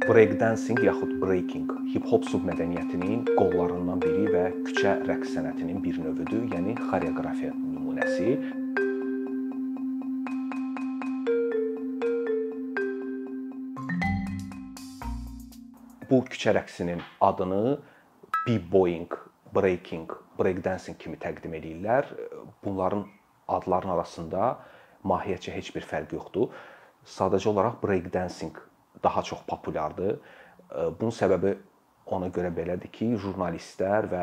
Breakdancing yaxud breaking hip-hop submədəniyyətinin qollarından biri və küçə rəqs sənətinin bir növüdür, yəni xoreoqrafiya nümunəsi. Bu küçə rəqsinin adını b-boying, breaking, breakdancing kimi təqdim edirlər. Bunların adların arasında mahiyyətcə heç bir fərq yoxdur. Sadəcə olaraq breakdancing daha çox populyardır. Bunun səbəbi ona görə belədir ki, jurnalistlər və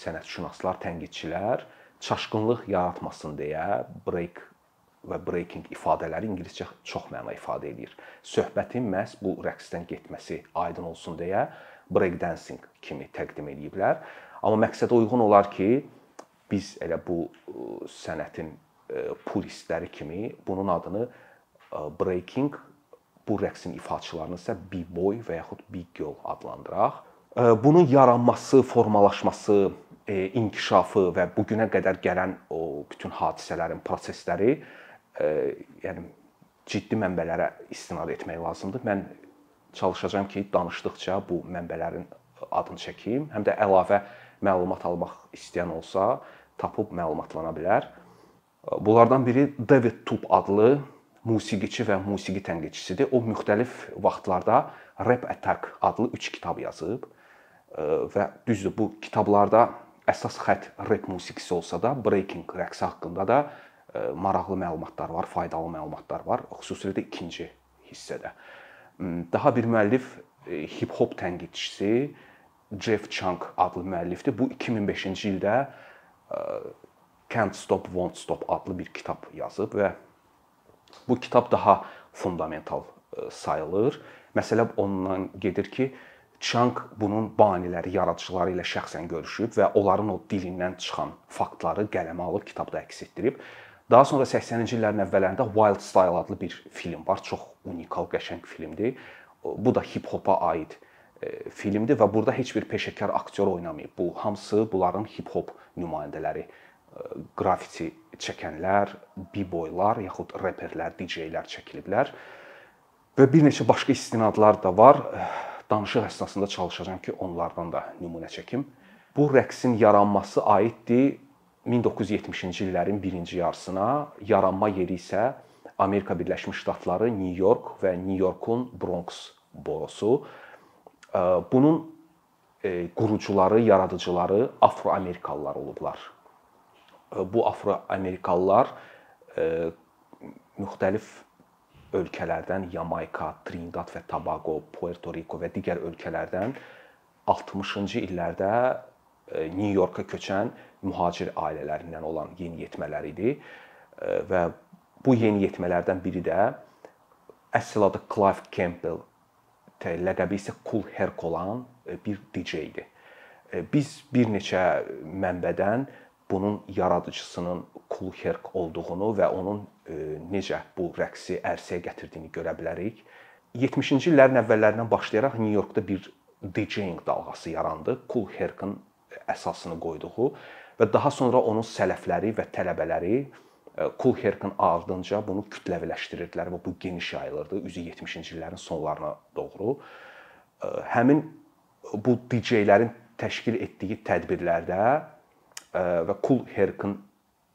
sənətşünaslar, tənqidçilər çaşqınlıq yaratmasın deyə break və breaking ifadələri ingiliscə çox məna ifadə edir. Söhbətin məhz bu rəqsdən getməsi aydın olsun deyə breakdancing kimi təqdim ediblər. Amma məqsədə uyğun olar ki, biz elə bu sənətin puristləri kimi bunun adını breaking, bu rəqsin ifaçılarını isə b-boy və yaxud b-girl adlandıraq. Bunun yaranması, formalaşması, inkişafı və bugünə qədər gələn o bütün hadisələrin, prosesləri yəni ciddi mənbələrə istinad etmək lazımdır. Mən çalışacağam ki, danışdıqca bu mənbələrin adını çəkim, həm də əlavə məlumat almaq istəyən olsa tapıb məlumatlana bilər. Bunlardan biri David Tube adlı musiqiçi və musiqi tənqidçisidir. O müxtəlif vaxtlarda Rap Attack adlı 3 kitab yazıb və düzdür, bu kitablarda əsas xətt rap musiqisi olsa da, breaking rəqsi haqqında da maraqlı məlumatlar var, faydalı məlumatlar var, xüsusilə də ikinci hissədə. Daha bir müəllif hip-hop tənqidçisi Jeff Chang adlı müəllifdir. Bu 2005-ci ildə Can't Stop, Won't Stop adlı bir kitab yazıb və bu kitab daha fundamental sayılır. Məsələ ondan gedir ki, Chang bunun baniləri, yaradıcıları ilə şəxsən görüşüb və onların o dilindən çıxan faktları qələmə alıb kitabda əks etdirib. Daha sonra 80-ci illərin əvvəllərində Wild Style adlı bir film var. Çox unikal, qəşəng filmdir. Bu da hip-hopa aid filmdir və burada heç bir peşəkar aktyor oynamayıb. Bu hamısı bunların hip-hop nümayəndələri, qrafiti çəkənlər, b-boylar, yaxud reperlər, DJ-lər çəkiliblər. Və bir neçə başqa istinadlar da var. Danışıq əsnasında çalışacağam ki, onlardan da nümunə çəkim. Bu rəqsin yaranması aiddir 1970-ci illərin birinci yarısına. Yaranma yeri isə Amerika Birləşmiş Ştatları, New York və New Yorkun Bronx borosu. Bunun qurucuları, yaradıcıları Afro-Amerikalılar olublar. Bu Afro-Amerikalılar müxtəlif ölkələrdən, Yamayka, Trinidad və Tobago, Puerto Rico və digər ölkələrdən 60-cı illərdə New Yorka köçən mühacir ailələrindən olan yeniyetmələr idi. Və bu yeniyetmələrdən biri də əsl adı Clive Campbell, ləqəbi isə Kool Herc olan bir DJ idi. Biz bir neçə mənbədən bunun yaradıcısının Kool Herc olduğunu və onun necə bu rəqsi ərsəyə gətirdiyini görə bilərik. 70-ci illərin əvvəllərindən başlayaraq New Yorkda bir DJing dalğası yarandı. Kool Herc'in əsasını qoyduğu və daha sonra onun sələfləri və tələbələri Kool Herc'in ardınca bunu kütləviləşdirirdilər və bu geniş yayılırdı üzü 70-ci illərin sonlarına doğru. Həmin bu DJ-lərin təşkil etdiyi tədbirlərdə və Kool Herc'in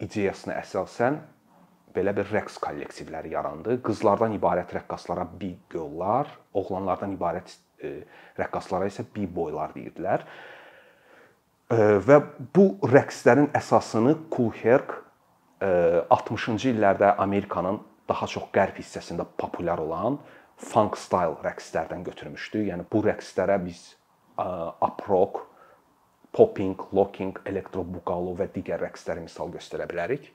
ideyasına əsasən belə bir rəqs kollektivləri yarandı. Qızlardan ibarət rəqqaslara b-girl'lar, oğlanlardan ibarət rəqqaslara isə b-boylar deyirdilər. Və bu rəqslərin əsasını Kool Herc 60-cı illərdə Amerikanın daha çox qərb hissəsində populyar olan funk style rəqslərdən götürmüşdü. Yəni bu rəqslərə biz up-rock, popping, locking, elektro-buqalo və digər rəqsləri misal göstərə bilərik.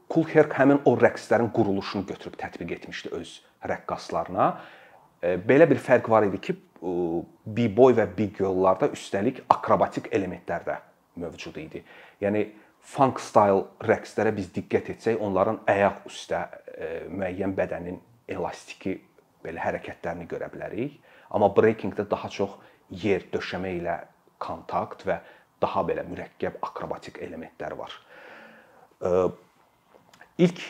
Kool Herc həmin o rəqslərin quruluşunu götürüb tətbiq etmişdi öz rəqqaslarına. Belə bir fərq var idi ki, b-boy və b-girl'larda üstəlik akrobatik elementlər də mövcud idi. Yəni funk style rəqslərə biz diqqət etsək, onların ayaq üstə müəyyən bədənin elastiki belə hərəkətlərini görə bilərik. Amma breakingdə daha çox yer, döşəmə ilə kontakt və daha belə mürəkkəb akrobatik elementlər var. İlk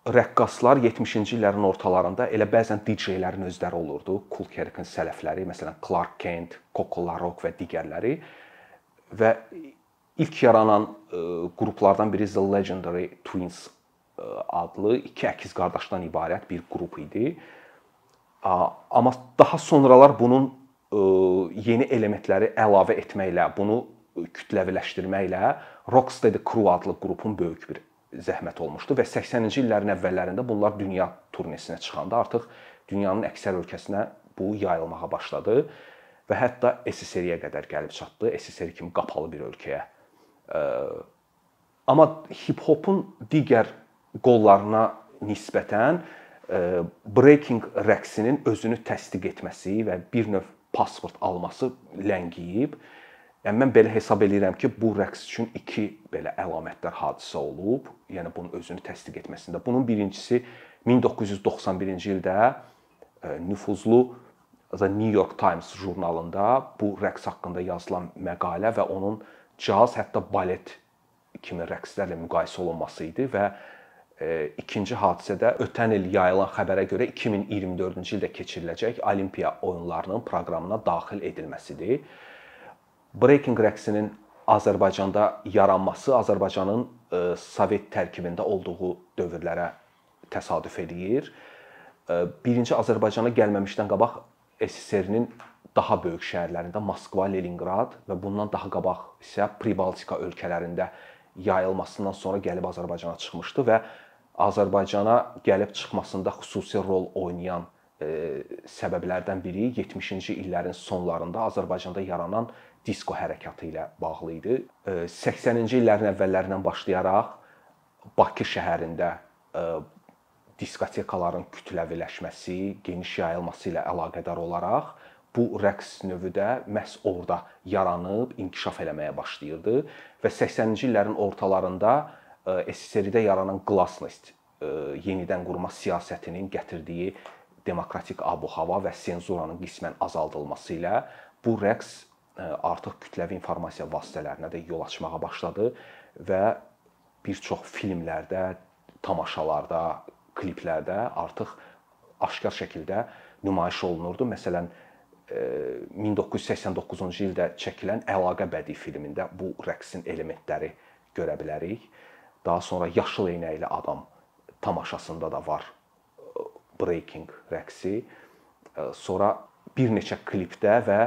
rəqqaslar 70-ci illərin ortalarında elə bəzən DJ-lərin özləri olurdu. Kool Herc'in sələfləri, məsələn Clark Kent, Coco LaRock və digərləri və ilk yaranan qruplardan biri The Legendary Twins adlı iki əkiz qardaşdan ibarət bir qrup idi. Amma daha sonralar bunun yeni elementləri əlavə etməklə, bunu kütləviləşdirməklə Rocksteady Crew adlı qrupun böyük bir zəhmət olmuşdu və 80-ci illərin əvvəllərində bunlar dünya turnesinə çıxanda artıq dünyanın əksər ölkəsinə bu yayılmağa başladı və hətta SSR-yə qədər gəlib çatdı. SSR kimi qapalı bir ölkəyə. Amma hip-hopun digər qollarına nisbətən breaking rəqsinin özünü təsdiq etməsi və bir növ pasport alması ləngiyib. Yəni mən belə hesab edirəm ki, bu rəqs üçün iki belə əlamətdar hadisə olub. Yəni bunun özünü təsdiq etməsində. Bunun birincisi 1991-ci ildə nüfuzlu The New York Times jurnalında bu rəqs haqqında yazılan məqalə və onun caz, hətta balet kimi rəqslərlə müqayisə olunması idi və ikinci hadisə də ötən il yayılan xəbərə görə 2024-cü ildə keçiriləcək Olimpiya oyunlarının proqramına daxil edilməsidir. Breaking rəqsinin Azərbaycanda yaranması Azərbaycanın Sovet tərkibində olduğu dövrlərə təsadüf edir. Birinci Azərbaycana gəlməmişdən qabaq SSR-nin daha böyük şəhərlərində Moskva, Leningrad və bundan daha qabaq isə Pribaltika ölkələrində yayılmasından sonra gəlib Azərbaycana çıxmışdı və Azərbaycana gəlib çıxmasında xüsusi rol oynayan səbəblərdən biri 70-ci illərin sonlarında Azərbaycanda yaranan disko hərəkatı ilə bağlı idi. 80-ci illərin əvvəllərindən başlayaraq Bakı şəhərində diskotekaların kütləviləşməsi, geniş yayılması ilə əlaqədar olaraq bu rəqs növü də məhz orada yaranıb, inkişaf eləməyə başlayırdı və 80-ci illərin ortalarında SSR-də yaranan glasnost, yenidən qurma siyasətinin gətirdiyi demokratik abu-hava və senzuranın qismən azaldılması ilə bu rəqs artıq kütləvi informasiya vasitələrinə də yol açmağa başladı və bir çox filmlərdə, tamaşalarda, kliplərdə artıq aşkar şəkildə nümayiş olunurdu. Məsələn, 1989-cu ildə çəkilən Əlaqə bədii filmində bu rəqsin elementləri görə bilərik. Daha sonra Yaşıl eynəkli adam tamaşasında da var breaking rəqsi. Sonra bir neçə klipdə və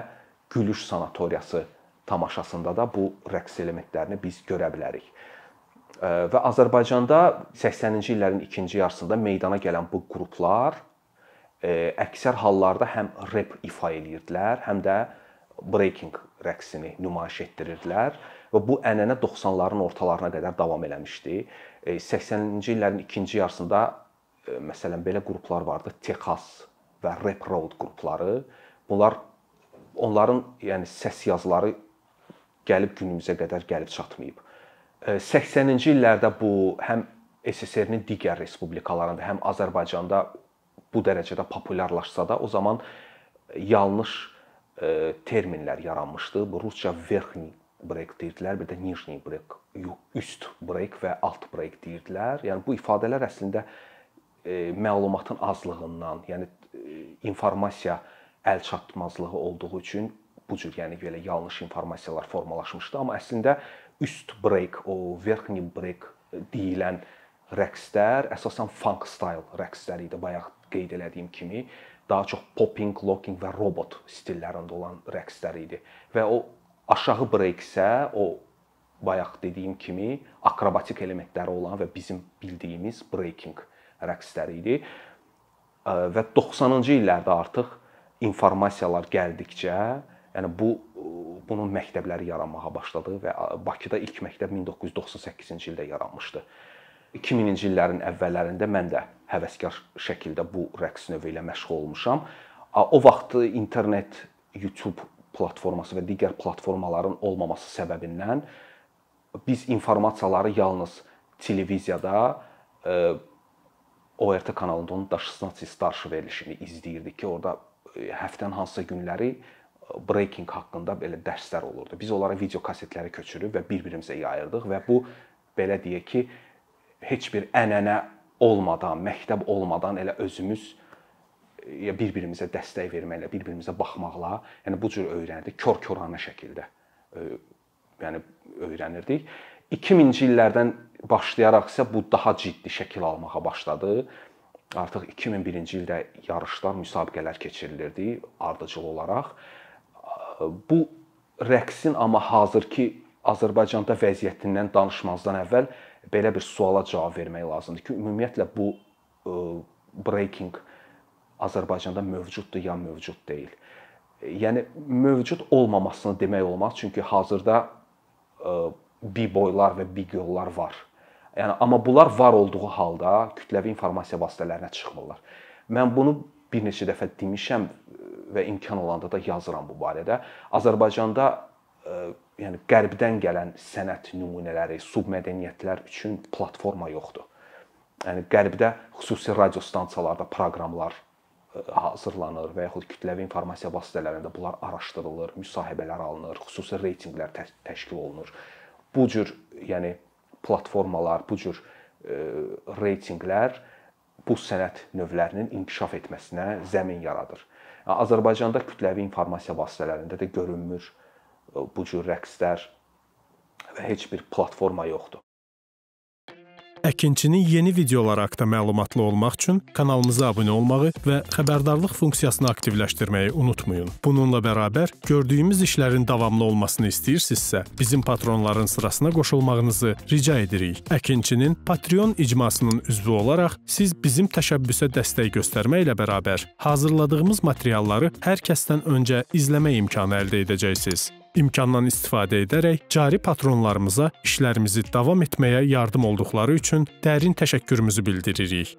Gülüş sanatoriyası tamaşasında da bu rəqs elementlərini biz görə bilərik. Və Azərbaycanda 80-ci illərin ikinci yarısında meydana gələn bu qruplar əksər hallarda həm rap ifa edirdilər, həm də breaking rəqsini nümayiş etdirirdilər və bu ənənə 90-ların ortalarına qədər davam eləmişdi. 80-ci illərin ikinci yarısında məsələn belə qruplar vardı, Texas və Rap Road qrupları. Onların yəni səs yazıları gəlib günümüzə qədər gəlib çatmayıb. 80-ci illərdə bu həm SSR-nin digər respublikalarında, həm Azərbaycanda bu dərəcədə populyarlaşsa da, o zaman yanlış terminlər yaranmışdı. Bu rusca verxni break deyirdilər, bir də nijni break, üst break və alt break deyirdilər. Yəni bu ifadələr əslində məlumatın azlığından, yəni informasiya əlçatmazlığı olduğu üçün bu cür yəni belə yanlış informasiyalar formalaşmışdı. Amma əslində üst break, o verxni break deyilən rəqslər əsasən funk style rəqslər idi. Bayaq qeyd elədiyim kimi daha çox popping, locking və robot stillərində olan rəqslər idi. Və o aşağı break isə o bayaq dediyim kimi akrobatik elementləri olan və bizim bildiyimiz breaking rəqsləri idi. Və 90-cı illərdə artıq informasiyalar gəldikcə, yəni bunun məktəbləri yaranmağa başladı və Bakıda ilk məktəb 1998-ci ildə yaranmışdı. 2000-ci illərin əvvəllərində mən də həvəskar şəkildə bu rəqs növü ilə məşğul olmuşam. O vaxt internet, YouTube platforması və digər platformaların olmaması səbəbindən biz informasiyaları yalnız televiziyada ORT kanalında onun Daşısnaçı Starşı verilişini izləyirdik ki, orada həftənin hansısa günləri breaking haqqında belə dərslər olurdu. Biz onlara video kasetləri köçürüb və bir-birimizə yayırdıq və bu belə deyək ki, heç bir ənənə olmadan, məktəb olmadan elə özümüz bir-birimizə dəstək verməklə, bir-birimizə baxmaqla, yəni bu cür öyrəndik, kör-körənə şəkildə yəni öyrənirdik. 2000-ci illərdən başlayaraq isə bu daha ciddi şəkil almağa başladı. Artıq 2001-ci ildə yarışlar, müsabiqələr keçirilirdi ardıcıl olaraq. Bu rəqsin amma hazırki Azərbaycanda vəziyyətindən danışmazdan əvvəl belə bir suala cavab vermək lazımdır ki, ümumiyyətlə bu breaking Azərbaycanda mövcuddur ya mövcud deyil. Yəni mövcud olmamasını demək olmaz, çünki hazırda b-boylar və b-girllar var. Yəni amma bunlar var olduğu halda kütləvi informasiya vasitələrinə çıxmırlar. Mən bunu bir neçə dəfə demişəm və imkan olanda da yazıram bu barədə. Azərbaycanda yəni qərbdən gələn sənət nümunələri, submədəniyyətlər üçün platforma yoxdur. Yəni qərbdə xüsusi radio stansiyalarda proqramlar hazırlanır və yaxud kütləvi informasiya vasitələrində bunlar araşdırılır, müsahibələr alınır, xüsusi reytinqlər təşkil olunur. Bu cür yəni platformalar, bu cür reytinqlər bu sənət növlərinin inkişaf etməsinə zəmin yaradır. Azərbaycanda kütləvi informasiya vasitələrində də görünmür bu cür rəqslər və heç bir platforma yoxdur. Əkinçinin yeni videoları haqqında məlumatlı olmaq üçün kanalımıza abunə olmağı və xəbərdarlıq funksiyasını aktivləşdirməyi unutmayın. Bununla bərabər gördüyümüz işlərin davamlı olmasını istəyirsinizsə, bizim patronların sırasına qoşulmağınızı rica edirik. Əkinçinin Patreon icmasının üzvü olaraq siz bizim təşəbbüsə dəstək göstərməklə bərabər hazırladığımız materialları hər kəsdən öncə izləmə imkanı əldə edəcəksiniz. İmkandan istifadə edərək cari patronlarımıza işlərimizi davam etməyə yardım olduqları üçün dərin təşəkkürümüzü bildiririk.